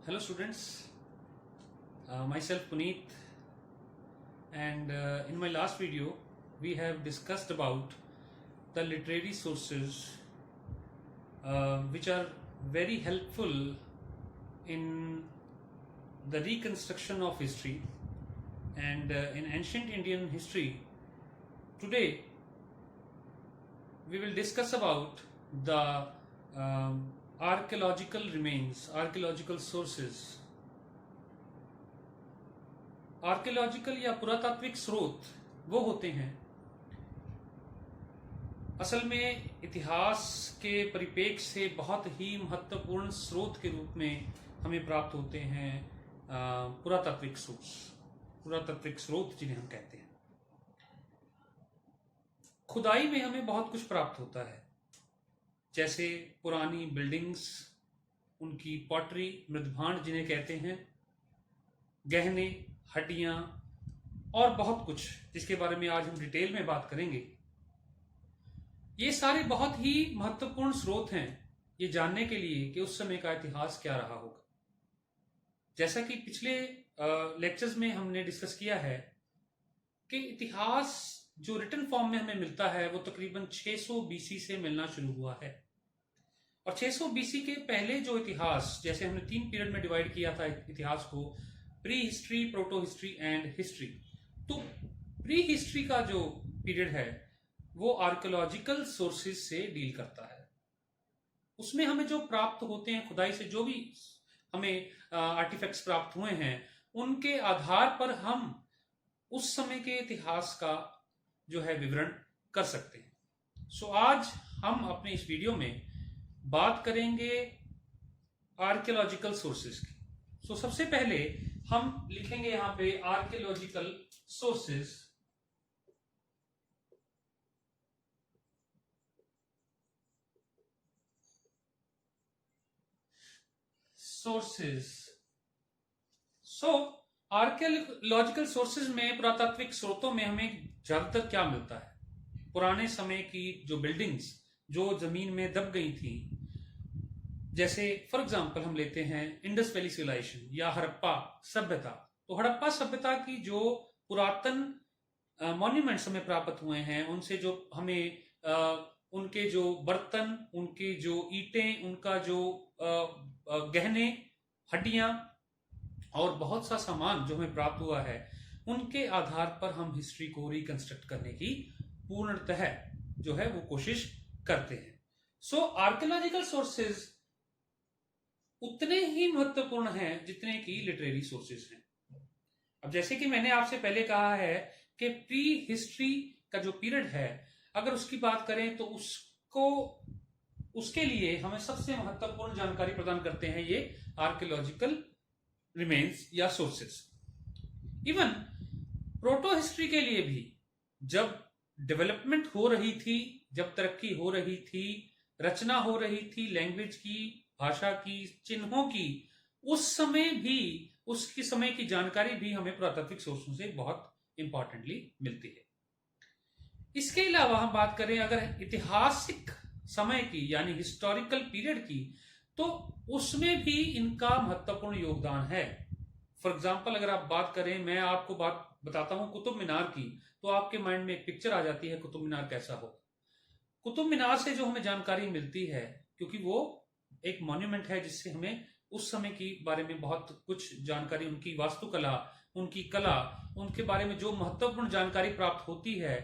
Hello students, myself Puneet, and in my last video we have discussed about the literary sources which are very helpful in the reconstruction of history and in ancient Indian history. Today we will discuss about the archaeological remains, archaeological sources. Archaeological या पुरातात्विक स्रोत वो होते हैं असल में इतिहास के परिप्रेक्ष्य से बहुत ही महत्वपूर्ण स्रोत के रूप में हमें प्राप्त होते हैं पुरातात्विक सोर्स, पुरातात्विक स्रोत जिन्हें हम कहते हैं। खुदाई में हमें बहुत कुछ प्राप्त होता है, जैसे पुरानी बिल्डिंग्स, उनकी पॉटरी, मृदभांड जिन्हें कहते हैं, गहने, हड्डियां और बहुत कुछ जिसके बारे में आज हम डिटेल में बात करेंगे। ये सारे बहुत ही महत्वपूर्ण स्रोत हैं ये जानने के लिए कि उस समय का इतिहास क्या रहा होगा। जैसा कि पिछले लेक्चर्स में हमने डिस्कस किया है कि इतिहास जो रिटन फॉर्म में हमें मिलता है वो तकरीबन 600 बीसी से मिलना शुरू हुआ है। और 600 बीसी के पहले जो इतिहास, जैसे हमने 3 पीरियड में डिवाइड किया था इतिहास को, pre history, proto history and history. तो प्री हिस्ट्री का जो पीरियड है वो आर्कियोलॉजिकल सोर्सेज से डील करता है। उसमें हमें जो प्राप्त होते हैं खुदाई से, जो भी हमें आर्टिफैक्ट्स प्राप्त हुए हैं, उनके आधार पर हम उस समय के इतिहास का जो है विवरण कर सकते हैं। सो आज हम अपने इस वीडियो में बात करेंगे आर्कियोलॉजिकल सोर्सेज की। सो सबसे पहले हम लिखेंगे यहां पे आर्कियोलॉजिकल सोर्सेज। सो आर्कियोलॉजिकल सोर्सेज में, पुरातात्विक स्रोतों में हमें ज्यादातर क्या मिलता है? पुराने समय की जो बिल्डिंग्स जो जमीन में दब गई थी, जैसे फॉर एग्जांपल हम लेते हैं इंडस वैली सिविलाइजेशन या हड़प्पा सभ्यता। तो हड़प्पा सभ्यता की जो पुरातन मॉन्यूमेंट्स हमें प्राप्त हुए हैं, उनसे जो हमें उनके जो बर्तन, उनके जो ईंटें, उनका जो गहने, हड्डियां और बहुत सा सामान जो हमें प्राप्त हुआ है, उनके आधार पर हम हिस्ट्री को रिकंस्ट्रक्ट करने की पूर्णतः जो है वो कोशिश करते हैं। सो आर्कियोलॉजिकल सोर्सेज उतने ही महत्वपूर्ण हैं जितने की लिटरेरी सोर्सेज हैं। अब जैसे कि मैंने आपसे पहले कहा है कि प्री हिस्ट्री का जो पीरियड है, अगर उसकी बात करें तो उसके लिए हमें सबसे महत्वपूर्ण जानकारी प्रदान करते हैं ये आर्कियोलॉजिकल रिमेन्स या सोर्सेस। इवन प्रोटो हिस्ट्री के लिए भी जब डेवलपमेंट हो रही थी, जब तरक्की हो रही थी, रचना हो रही थी लैंग्वेज की, भाषा की, चिन्हों की, उस समय भी उसकी समय की जानकारी भी हमें पुरातात्विक सोर्सों से बहुत इंपॉर्टेंटली मिलती है। इसके अलावा हम बात करें अगर ऐतिहासिक समय की यानी हिस्टोरिकल पीरियड की, तो उसमें भी इनका महत्वपूर्ण योगदान है। फॉर एग्जाम्पल अगर आप बात करें, मैं आपको बात बताता हूं कुतुब मीनार की, तो आपके माइंड में एक पिक्चर आ जाती है कुतुब मीनार कैसा हो। कुतुब मीनार से जो हमें जानकारी मिलती है, क्योंकि वो एक मॉन्यूमेंट है जिससे हमें उस समय की बारे में बहुत कुछ जानकारी, उनकी वास्तुकला, उनकी कला, उनके बारे में जो महत्वपूर्ण जानकारी प्राप्त होती है,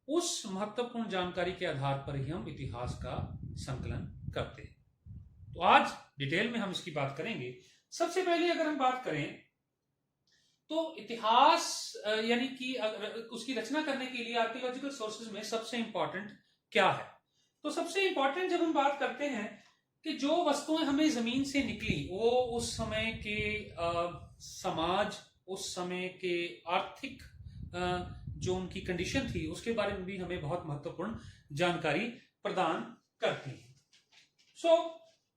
उस महत्वपूर्ण जानकारी के आधार पर ही हम इतिहास का संकलन करते हैं। तो आज डिटेल में हम इसकी बात करेंगे। सबसे पहले अगर हम बात करें तो इतिहास यानी कि उसकी रचना करने के लिए आर्कियोलॉजिकल सोर्सेज में सबसे इंपॉर्टेंट क्या है? तो सबसे इंपॉर्टेंट जब हम बात करते हैं कि जो वस्तुएं हमें जमीन से निकली, वो उस समय के समाज, उस समय के आर्थिक जो उनकी कंडीशन थी, उसके बारे में भी हमें बहुत महत्वपूर्ण जानकारी प्रदान करती है। सो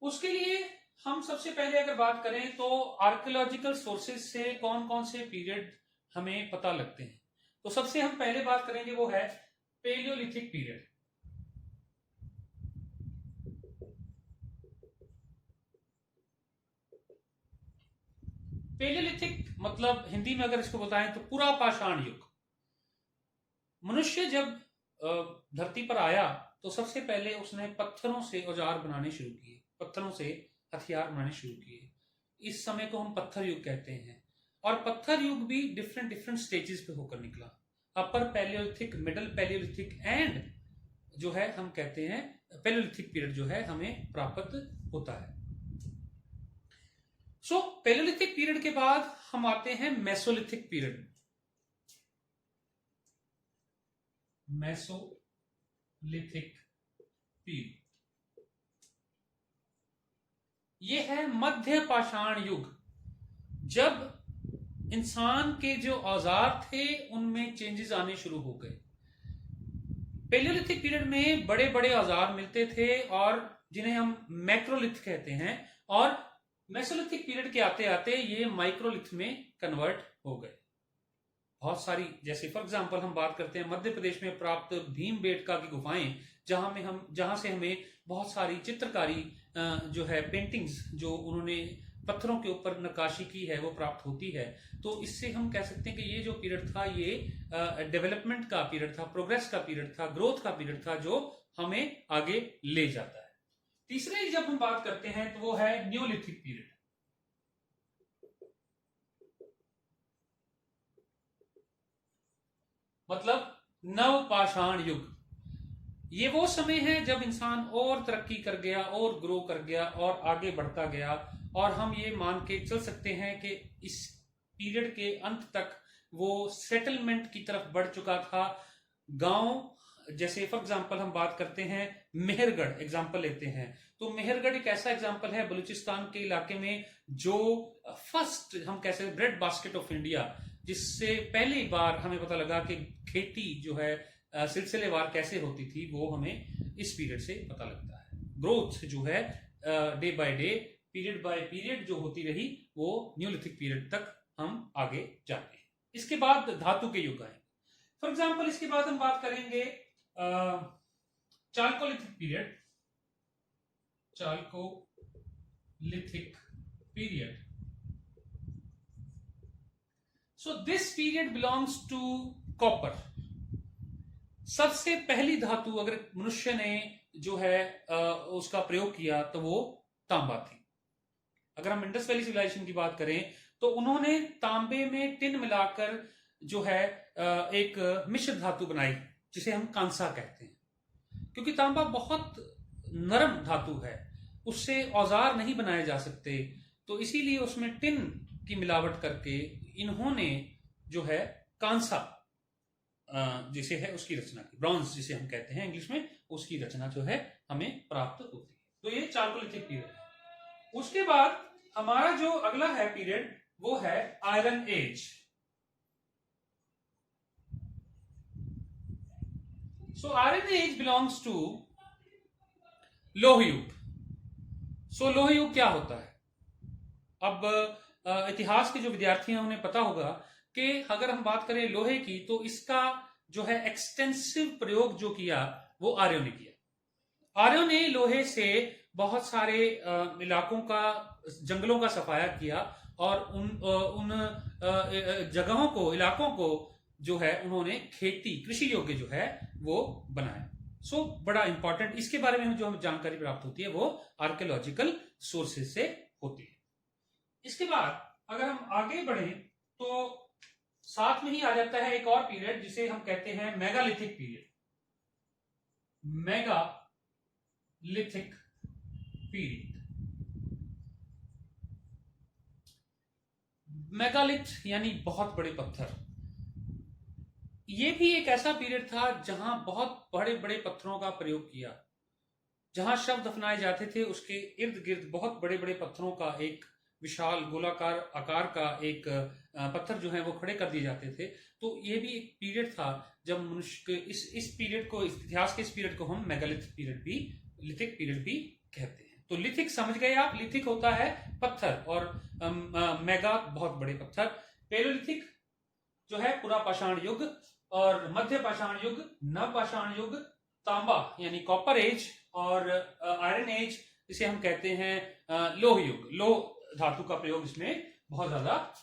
उसके लिए हम सबसे पहले अगर बात करें तो आर्कियोलॉजिकल सोर्सेज से कौन कौन से पीरियड हमें पता लगते हैं। तो सबसे हम पहले बात करेंगे वो है पेलियोलिथिक पीरियड। पेलियोलिथिक मतलब हिंदी में अगर इसको बताएं तो पूरा पाषाण युग। मनुष्य जब धरती पर आया तो सबसे पहले उसने पत्थरों से औजार बनाने शुरू किए, पत्थरों से हथियार बनाने शुरू किए। इस समय को हम पत्थर युग कहते हैं। और पत्थर युग भी डिफरेंट डिफरेंट स्टेजेस पे होकर निकला। अपर पैलियोलिथिक, मिडल पैलियोलिथिक एंड जो है हम कहते हैं पैलियोलिथिक पीरियड जो है हमें प्राप्त होता है। सो पैलियोलिथिक पीरियड के बाद हम आते हैं मेसोलिथिक पीरियड। मेसोलिथिक पीरियड ये है मध्य पाषाण युग, जब इंसान के जो औजार थे उनमें चेंजेस आने शुरू हो गए। पैलियोलिथिक पीरियड में बड़े बड़े औजार मिलते थे और जिन्हें हम मैक्रोलिथ कहते हैं, और मेसोलिथिक पीरियड के आते आते ये माइक्रोलिथ में कन्वर्ट हो गए। बहुत सारी, जैसे फॉर एग्जांपल हम बात करते हैं मध्य प्रदेश में प्राप्त भीमबेटका की गुफाएं, जहां से हमें बहुत सारी चित्रकारी जो है पेंटिंग्स जो उन्होंने पत्थरों के ऊपर नक्काशी की है वो प्राप्त होती है। तो इससे हम कह सकते हैं कि ये जो पीरियड था ये डेवलपमेंट का पीरियड था, प्रोग्रेस का पीरियड था, ग्रोथ का पीरियड था, जो हमें आगे ले जाता है। तीसरे जब हम बात करते हैं तो वो है न्यूलिथिक पीरियड। मतलब नवपाषाण युग। ये वो समय है जब इंसान और तरक्की कर गया और ग्रो कर गया और आगे बढ़ता गया, और हम ये मान के चल सकते हैं कि इस पीरियड के अंत तक वो सेटलमेंट की तरफ बढ़ चुका था। गांव, जैसे फॉर एग्जांपल हम बात करते हैं मेहरगढ़ एग्जांपल लेते हैं, तो मेहरगढ़ एक ऐसा एग्जांपल है बलूचिस्तान के इलाके में जो फर्स्ट हम कैसे ब्रेड बास्केट ऑफ इंडिया, जिससे पहली बार हमें पता लगा कि खेती जो है सिलसिलेवार कैसे होती थी, वो हमें इस पीरियड से पता लगता है। ग्रोथ जो है day by day, period by period जो होती रही, वो न्यूलिथिक पीरियड तक हम आगे जाते हैं। इसके बाद धातु के युग आए। फॉर एग्जांपल इसके बाद हम बात करेंगे chalcolithic period. Chalcolithic period, so this period belongs to copper. सबसे पहली धातु अगर मनुष्य ने जो है उसका प्रयोग किया तो वो तांबा थी। अगर हम इंडस वैली सिविलाइजेशन की बात करें तो उन्होंने तांबे में टिन मिलाकर जो है एक मिश्र धातु बनाई जिसे हम कांसा कहते हैं। क्योंकि तांबा बहुत नरम धातु है, उससे औजार नहीं बनाए जा सकते, तो इसीलिए उसमें टिन की मिलावट करके इन्होंने जो है कांसा जिसे है उसकी रचना की, ब्रॉन्ज जिसे हम कहते हैं इंग्लिश में, उसकी रचना जो है हमें प्राप्त होती है। तो ये चाल्कोलिथिक पीरियड है। उसके बाद हमारा जो अगला है पीरियड वो है iron age. So iron age belongs to लौह युग। सो लौह युग क्या होता है? अब इतिहास के जो विद्यार्थी हैं उन्हें पता होगा कि अगर हम बात करें लोहे की तो इसका जो है एक्सटेंसिव प्रयोग जो किया वो आर्यों ने किया। आर्यों ने लोहे से बहुत सारे इलाकों का, जंगलों का सफाया किया और उन जगहों को, इलाकों को जो है उन्होंने खेती, कृषि योग्य जो है वो बनाया। सो बड़ा इंपॉर्टेंट, इसके बारे में जो हमें जानकारी प्राप्त होती है वो आर्कियोलॉजिकल सोर्सेज से होती है। इसके बाद अगर हम आगे बढ़े तो साथ में ही आ जाता है एक और पीरियड जिसे हम कहते हैं megalithic period. Megalithic period, megalith यानी बहुत बड़े पत्थर। यह भी एक ऐसा पीरियड था जहां बहुत बड़े बड़े पत्थरों का प्रयोग किया। जहां शव दफनाए जाते थे उसके इर्द गिर्द बहुत बड़े बड़े पत्थरों का एक विशाल गोलाकार आकार का एक पत्थर जो है वो खड़े कर दिए जाते थे। तो ये भी एक पीरियड था जब मनुष्य इस पीरियड को, इस इतिहास के इस पीरियड को हम मेगालिथिक पीरियड भी, लिथिक पीरियड भी कहते हैं। तो लिथिक समझ गए आप, लिथिक होता है पत्थर और मेगा बहुत बड़े पत्थर। पैलियोलिथिक जो है पूरा पाषाण युग, और मध्य पाषाण युग, नव पाषाण युग, तांबा यानी कॉपर एज, और आयरन एज इसे हम कहते हैं लौह युग। लौह धातु का प्रयोग इसमें बहुत ज्यादा